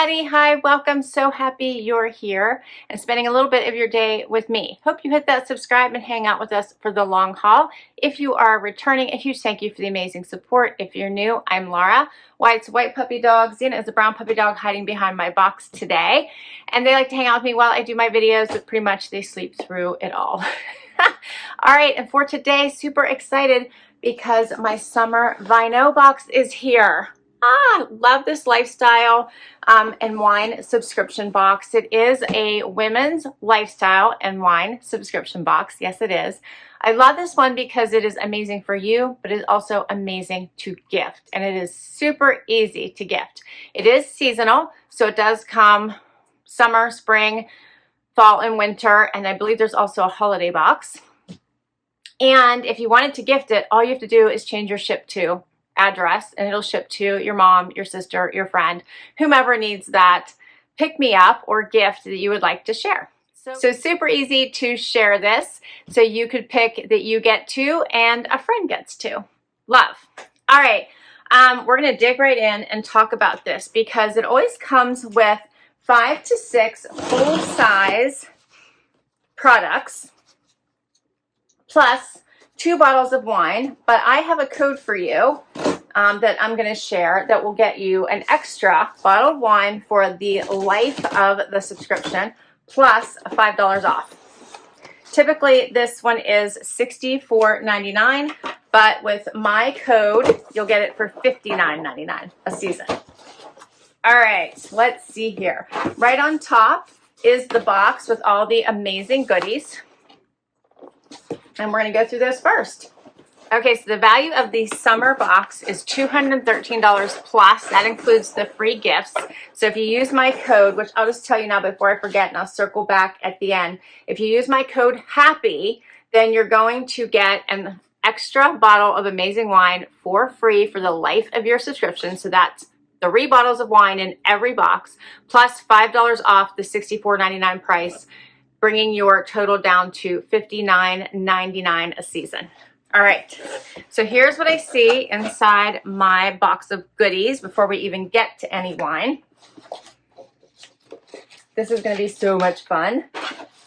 everybody. Hi, welcome. So happy you're here and spending a little bit of your day with me. Hope you hit that subscribe and hang out with us for the long haul. If you are returning, a huge thank you for the amazing support. If you're new, I'm Laura. White's white puppy dog. Xena is a brown puppy dog hiding behind my box today. And they like to hang out with me while I do my videos, but pretty much they sleep through it all. All right, and for today, super excited because my summer Vino box is here. Love this lifestyle and wine subscription box. It is a women's lifestyle and wine subscription box. Yes, it is. I love this one because it is amazing for you, but it is also amazing to gift. And it is super easy to gift. It is seasonal, so it does come summer, spring, fall, and winter. And I believe there's also a holiday box. And if you wanted to gift it, all you have to do is change your ship to address, and it'll ship to your mom, your sister, your friend, whomever needs that pick me up or gift that you would like to share. So super easy to share this. So you could pick that you get to and a friend gets to. Love. All right. We're going to dig right in and talk about this because it always comes with 5 to 6 full-size products plus 2 bottles of wine, but I have a code for you that I'm going to share that will get you an extra bottle of wine for the life of the subscription plus $5 off. Typically, this one is $64.99, but with my code, you'll get it for $59.99 a season. All right, let's see here. Right on top is the box with all the amazing goodies. And we're going to go through those first. Okay, so the value of the summer box is $213 plus. That includes the free gifts. So if you use my code, which I'll just tell you now before I forget, and I'll circle back at the end. If you use my code HAPPY, then you're going to get an extra bottle of amazing wine for free for the life of your subscription. So that's 3 bottles of wine in every box, plus $5 off the $64.99 price, bringing your total down to $59.99 a season. All right, so here's what I see inside my box of goodies before we even get to any wine. This is going to be so much fun.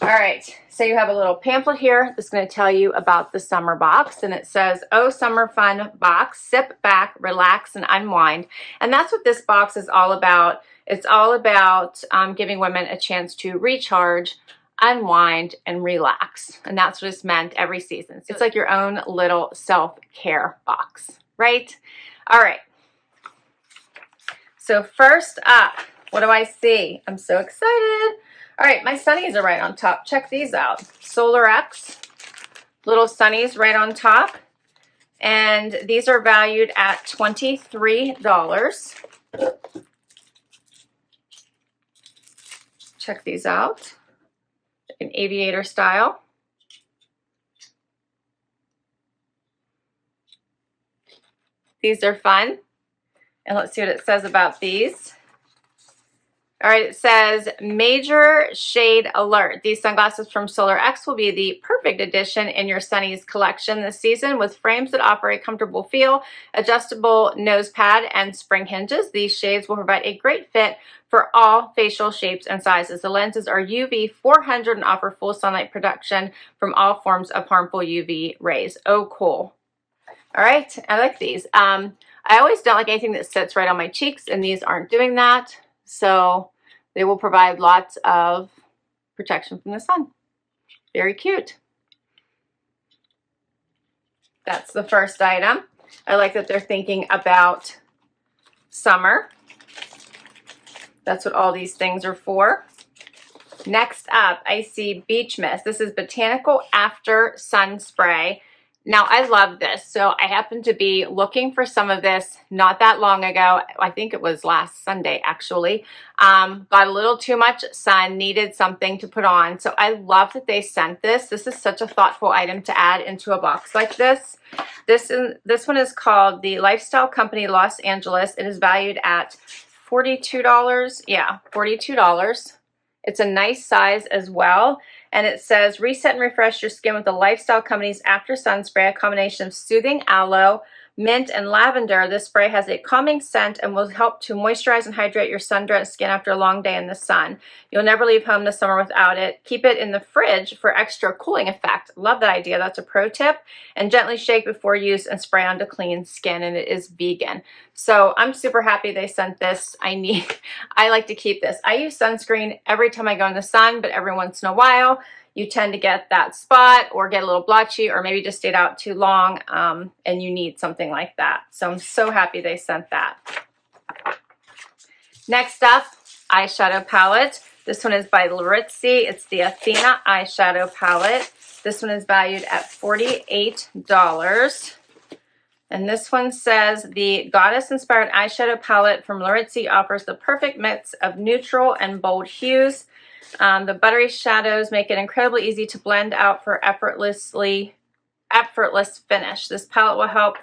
All right, so you have a little pamphlet here that's going to tell you about the summer box, and it says, "Oh, summer fun box, sip back, relax, and unwind." And that's what this box is all about. It's all about giving women a chance to recharge, unwind, and relax. And that's what it's meant every season. So it's like your own little self-care box, right? All right. So first up, what do I see? I'm so excited. All right, my sunnies are right on top. Check these out. Solar X, little sunnies right on top. And these are valued at $23. Check these out. An aviator style. These are fun. And let's see what it says about these. All right, it says major shade alert. These sunglasses from Solar X will be the perfect addition in your sunnies collection this season with frames that offer a comfortable feel, adjustable nose pad, and spring hinges. These shades will provide a great fit for all facial shapes and sizes. The lenses are UV 400 and offer full sunlight protection from all forms of harmful UV rays. Oh, cool. All right, I like these. I always don't like anything that sits right on my cheeks, and these aren't doing that. So they will provide lots of protection from the sun. Very cute. That's the first item. I like that they're thinking about summer. That's what all these things are for. Next up, I see Beach Mist. This is Botanical After Sun Spray. Now, I love this. So I happened to be looking for some of this not that long ago. I think it was last Sunday, actually. Got a little too much sun, needed something to put on. So I love that they sent this. This is such a thoughtful item to add into a box like this. This one is called the Lifestyle Company Los Angeles. It is valued at $42. Yeah, $42. It's a nice size as well. And it says, reset and refresh your skin with the Lifestyle Company's After Sun Spray, a combination of soothing aloe, mint and lavender. This spray has a calming scent and will help to moisturize and hydrate your sun-drenched skin after a long day in the sun. You'll never leave home this summer without it. Keep it in the fridge for extra cooling effect. Love that idea. That's a pro tip. And gently shake before use and spray onto clean skin, and it is vegan. So I'm super happy they sent this. I like to keep this. I use sunscreen every time I go in the sun, but every once in a while you tend to get that spot or get a little blotchy, or maybe just stayed out too long and you need something like that. So I'm so happy they sent that. Next up, eyeshadow palette. This one is by Littleboxo. It's the Athena eyeshadow palette. This one is valued at $48. And this one says the goddess-inspired eyeshadow palette from Littleboxo offers the perfect mix of neutral and bold hues. The buttery shadows make it incredibly easy to blend out for effortless finish. This palette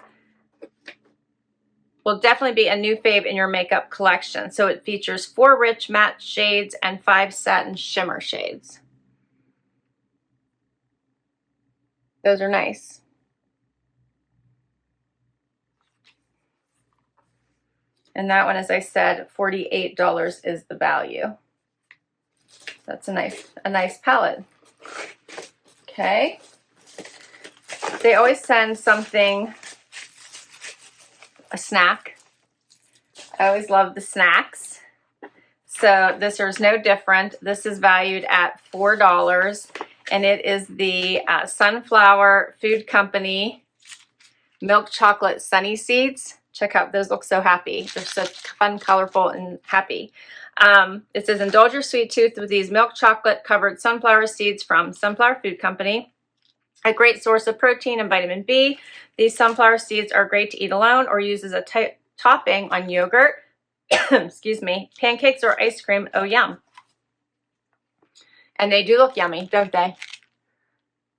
will definitely be a new fave in your makeup collection. So it features 4 rich matte shades and 5 satin shimmer shades. Those are nice. And that one, as I said, $48 is the value. That's a nice palette. Okay. They always send something, a snack. I always love the snacks. So this is no different. This is valued at $4, and it is the Sunflower Food Company Milk Chocolate Sunny Seeds. Check out, those look so happy. They're so fun, colorful, and happy. It says, indulge your sweet tooth with these milk chocolate covered sunflower seeds from Sunflower Food Company. A great source of protein and vitamin B. These sunflower seeds are great to eat alone or use as a topping on yogurt, excuse me, pancakes or ice cream. Oh, yum. And they do look yummy, don't they?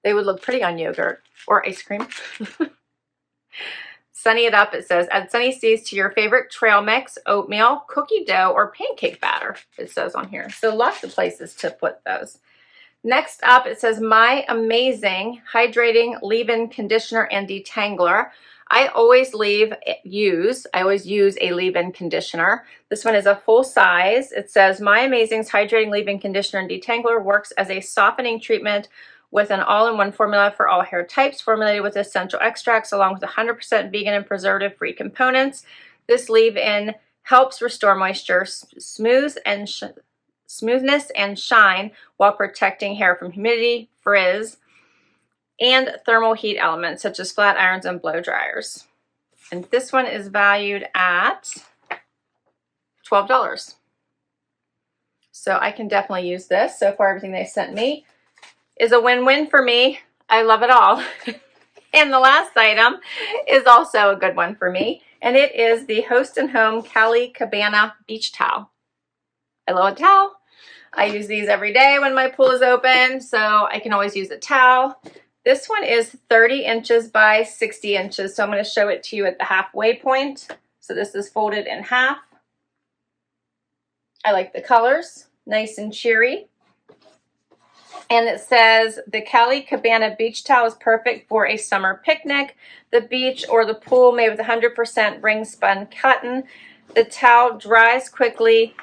They would look pretty on yogurt or ice cream. Sunny it up, it says, add sunny seeds to your favorite trail mix, oatmeal, cookie dough, or pancake batter, it says on here. So lots of places to put those. Next up, it says, My Amazing Hydrating Leave-In Conditioner and Detangler. I always use a leave-in conditioner. This one is a full size. It says, My Amazing's Hydrating Leave-In Conditioner and Detangler works as a softening treatment with an all-in-one formula for all hair types, formulated with essential extracts along with 100% vegan and preservative-free components. This leave-in helps restore moisture, smoothness and shine while protecting hair from humidity, frizz, and thermal heat elements such as flat irons and blow dryers. And this one is valued at $12. So I can definitely use this. So far, everything they sent me is a win-win for me. I love it all. And the last item is also a good one for me, and it is the Host & Home Cali Cabana Beach Towel. I love a towel. I use these every day when my pool is open, so I can always use a towel. This one is 30 inches by 60 inches, so I'm going to show it to you at the halfway point. So this is folded in half. I like the colors, nice and cheery. And it says, the Cali Cabana Beach Towel is perfect for a summer picnic, the beach, or the pool, made with 100% ring spun cotton. The towel dries quickly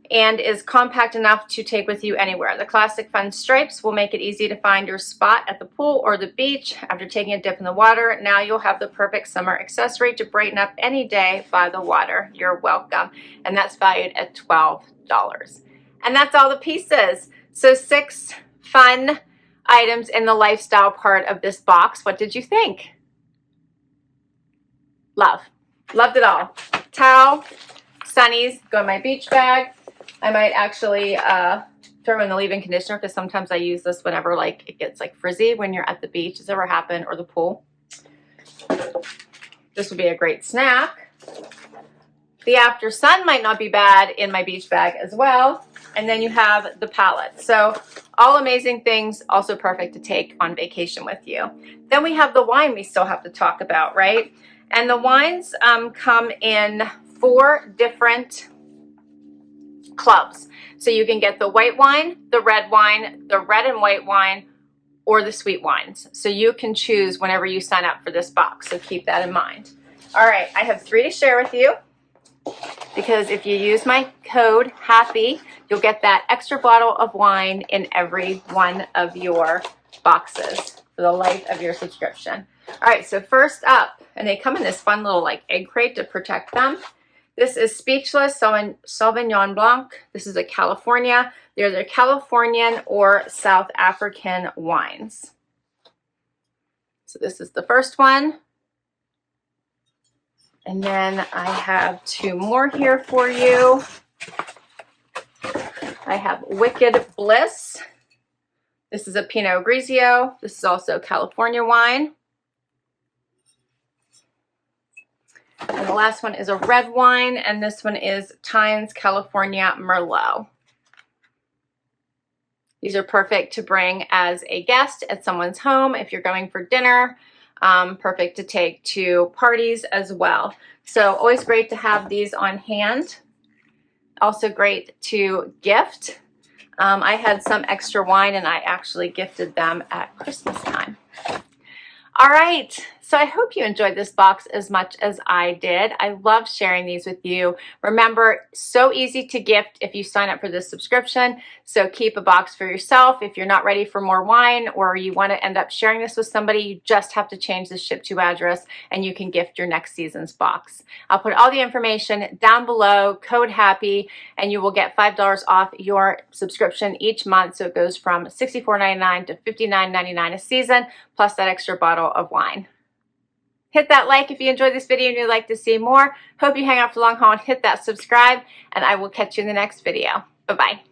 and is compact enough to take with you anywhere. The classic fun stripes will make it easy to find your spot at the pool or the beach after taking a dip in the water. Now you'll have the perfect summer accessory to brighten up any day by the water. You're welcome. And that's valued at $12. And that's all the pieces. So 6 fun items in the lifestyle part of this box. What did you think? Loved it all. Towel, sunnies, go in my beach bag. I might actually throw in the leave-in conditioner because sometimes I use this whenever like it gets like frizzy when you're at the beach. Does it ever happen? Or the pool? This would be a great snack. The after sun might not be bad in my beach bag as well. And then you have the palette. So all amazing things, also perfect to take on vacation with you. Then we have the wine we still have to talk about, right? And the wines come in 4 different clubs. So you can get the white wine, the red and white wine, or the sweet wines. So you can choose whenever you sign up for this box. So keep that in mind. All right, I have 3 to share with you, because if you use my code HAPPY, you'll get that extra bottle of wine in every one of your boxes for the life of your subscription. All right, so first up, and they come in this fun little like egg crate to protect them. This is Speechless Sauvignon Blanc. This is a California. They're either Californian or South African wines. So this is the first one. And then I have 2 more here for you. I have Wicked Bliss. This is a Pinot Grigio. This is also California wine. And the last one is a red wine, and this one is Tyne's California Merlot. These are perfect to bring as a guest at someone's home if you're going for dinner. Perfect to take to parties as well. So always great to have these on hand. Also great to gift. I had some extra wine and I actually gifted them at Christmas time. All right, so I hope you enjoyed this box as much as I did. I love sharing these with you. Remember, so easy to gift if you sign up for this subscription. So keep a box for yourself. If you're not ready for more wine or you want to end up sharing this with somebody, you just have to change the ship to address and you can gift your next season's box. I'll put all the information down below, code HAPPY, and you will get $5 off your subscription each month. So it goes from $64.99 to $59.99 a season, plus that extra bottle of wine. Hit that like if you enjoyed this video and you'd like to see more. Hope you hang out for the long haul and hit that subscribe, and I will catch you in the next video. Bye-bye.